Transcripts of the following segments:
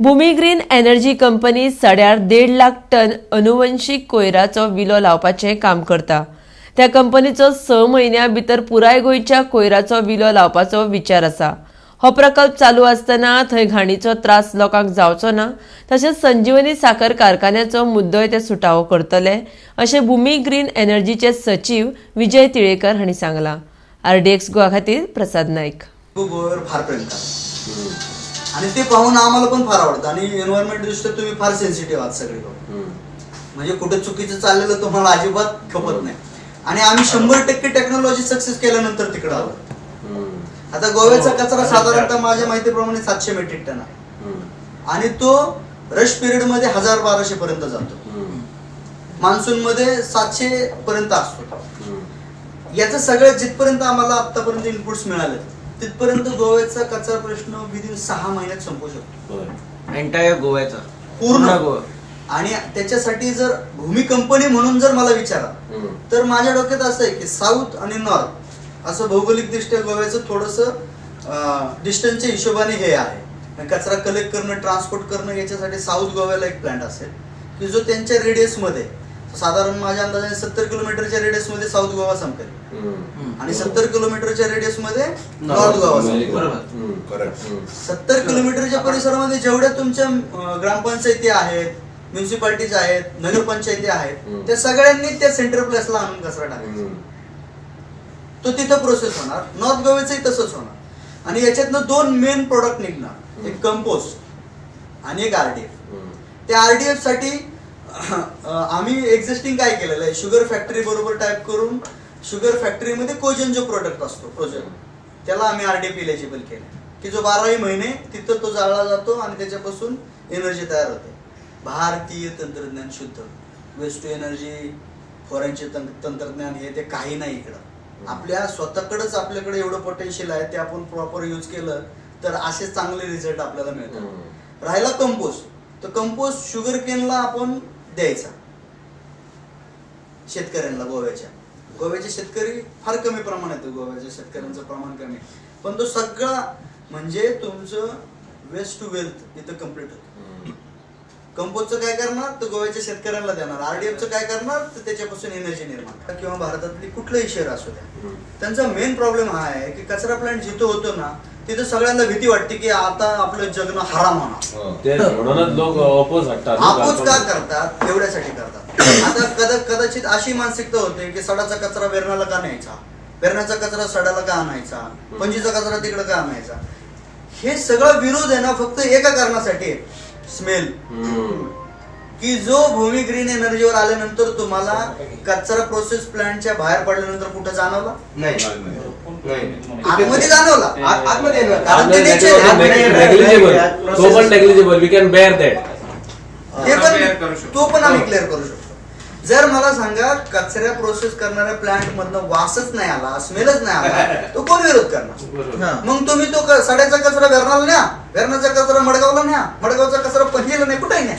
भूमी green energy company साड्यार 1.5 lakh ton अनुवंशीक कोयराचो विलो लावपाचें काम करता। त्या कंपनीचो 6 म्हयन्यां भितर पुराय गोंयच्या कोयराचो विलो लावपाचो विचार आसा। हो प्रकल्प चालू आसतना थंय घाणीचो त्रास लोकांक जावचो ना, तशेंच संजीवनी साखर कारखान्याचो मुद्दोय ते सुटावो करतले, अशें भूमी ग्रीन एनर्जीचे सचिव विजय तिळेकर हांणी सांगलां। RDX गोवा खातीर प्रसाद नाईक। फार प्रेम आणि ते पाहून आम्हाला पण फार आवडतं आणि एन्व्हायरमेंट दृष्ट्या तुम्ही फार सेन्सिटिव्ह आहात सगळे लोक, म्हणजे कुठे चुकीचं चाललेलं तुम्हाला अजिबात खपत नाही आणि आम्ही 100% टेक्नॉलॉजी सक्सेस केल्यानंतर तिकडे आलो। आता गोव्याचा कचरा साधारणतः माझ्या माहितीप्रमाणे 700 मेट्रिक टन आहे आणि तो रश पिरियड मध्ये 1000-1200 पर्यंत जातो, मान्सून मध्ये 700 पर्यंत असतो। याचं सगळं जिथपर्यंत आम्हाला आतापर्यंत इनपुट्स मिळाले तिथपर्यंत गोव्याचा कचरा प्रश्न विदिन 6 महिन्यात संपू शकतो, एंटायर गोव्याचा पूर्ण गोवा। आणि त्याच्यासाठी जर भूमी कंपनी म्हणून जर मला विचारा तर माझ्या डोक्यात असं आहे की साऊथ आणि नॉर्थ असं भौगोलिक दृष्ट्या गोव्याचं थोडंसं डिस्टन्सच्या हिशोबाने हे आहे। कचरा कलेक्ट करणं, ट्रान्सपोर्ट करणं याच्यासाठी साऊथ गोव्याला एक प्लांट असेल की जो त्यांच्या रेडियस मध्ये साधारण माझ्या अंदाजाने 70 किलोमीटरच्या रेडियस मध्ये साऊथ गोवा संपेल आणि 70 किलोमीटरच्या रेडियस मध्ये नॉर्थ गोवा संपेल। 70 किलोमीटरच्या परिसरामध्ये जेवढ्या तुमच्या ग्रामपंचायती आहेत, म्युन्सिपालिटीज आहेत, नगरपंचायती आहेत, त्या सगळ्यांनी त्या सेंट्रल प्लेसला आणून कचरा टाकायचा, तो तिथं प्रोसेस होणार। नॉर्थ गोव्याचंही तसंच होणार आणि याच्यातनं 2 मेन प्रोडक्ट निघणार, एक कंपोस्ट आणि एक RDF। त्या RDF साठी आम्ही एक्झिस्टिंग काय केलेलं आहे, शुगर फॅक्टरी बरोबर टाईप करून शुगर फॅक्टरीमध्ये कोजन जो प्रोडक्ट असतो प्रोजेक्ट, त्याला आम्ही RDF एलिजिबल केलं की जो 12 महिने तिथं तो जाळला जातो आणि त्याच्यापासून एनर्जी तयार होते। भारतीय तंत्रज्ञान शुद्ध, वेस्ट टू एनर्जी, फॉरेनचे तंत्रज्ञान हे ते काही नाही इकडं। आपल्या स्वतःकडेच आपल्याकडे एवढं पोटेन्शियल आहे, ते आपण प्रॉपर यूज केलं तर असे चांगले रिझल्ट आपल्याला मिळतात। राहिला कंपोस्ट, तर कंपोस्ट शुगर केनला आपण द्यायचा शेतकऱ्यांना। गोव्याचे शेतकरी फार कमी प्रमाणात आहे, गोव्याच्या शेतकऱ्यांचं प्रमाण कमी, पण तो सगळा म्हणजे तुमचं वेस्ट टू वेल्थ इथं कम्प्लीट होतं। कंपोस्टचं काय करणार तर गोव्याच्या शेतकऱ्यांना देणार, RDFचं काय करणार तर त्याच्यापासून एनर्जी निर्माण। किंवा भारतातली कुठलंही शहर असू द्या, त्यांचा मेन प्रॉब्लेम हा आहे की कचरा प्लांट जिथं होतो ना तिथं सगळ्यांना भीती वाटते की आता आपलं जगणं हराम होणार, म्हणूनच लोक अपोज का करतात, एवढ्यासाठी करतात। आता कदाचित अशी मानसिकता होते की सडाचा कचरा वेरणाला का न्यायचा, वेरणाचा कचरा सडाला का आणायचा, पणजीचा कचरा तिकडे का आणायचा। हे सगळं विरोध आहे ना फक्त एका कारणासाठी, स्मेल। की जो भूमी ग्रीन एनर्जीवर आल्यानंतर तुम्हाला कचरा प्रोसेस प्लांटच्या बाहेर पडल्यानंतर कुठे जाणवला नाही, आतमध्ये जाणवला, आतमध्ये तो पण आम्ही क्लिअर करू शकतो। जर मला सांगा कचरा प्रोसेस करणाऱ्या प्लांट मधनं वासच नाही आला, स्मेलच नाही आला, तो कोण विरोध करणार? मग तुम्ही तो सड्याचा कचरा वेरणाला न्या, वेरणाचा कचरा मडगावला न्या, मडगावचा कचरा पहिला नाही, कुठेही न्या।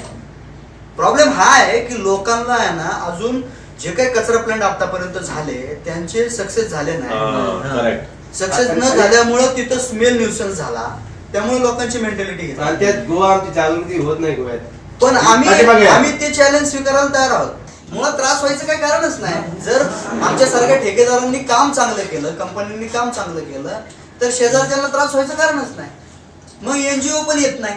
प्रॉब्लेम हा आहे की लोकांना आहे ना अजून जे काही कचरा प्लांट आतापर्यंत झाले त्यांचे सक्सेस झाले नाही, सक्सेस न झाल्यामुळे तिथं स्मेल न्यूसन्स झाला, त्यामुळे लोकांची मेंटॅलिटी घेतली, गोवा आमची जागृती होत नाही गोव्यात। पण आम्ही ते चॅलेंज स्वीकारायला तयार आहोत। मुळात त्रास व्हायचं काही कारणच नाही। जर आमच्या सारख्या ठेकेदारांनी काम चांगलं केलं, कंपन्यांनी काम चांगलं केलं तर शेजारच्याला त्रास व्हायचं कारणच नाही, मग NGO पण येत नाही।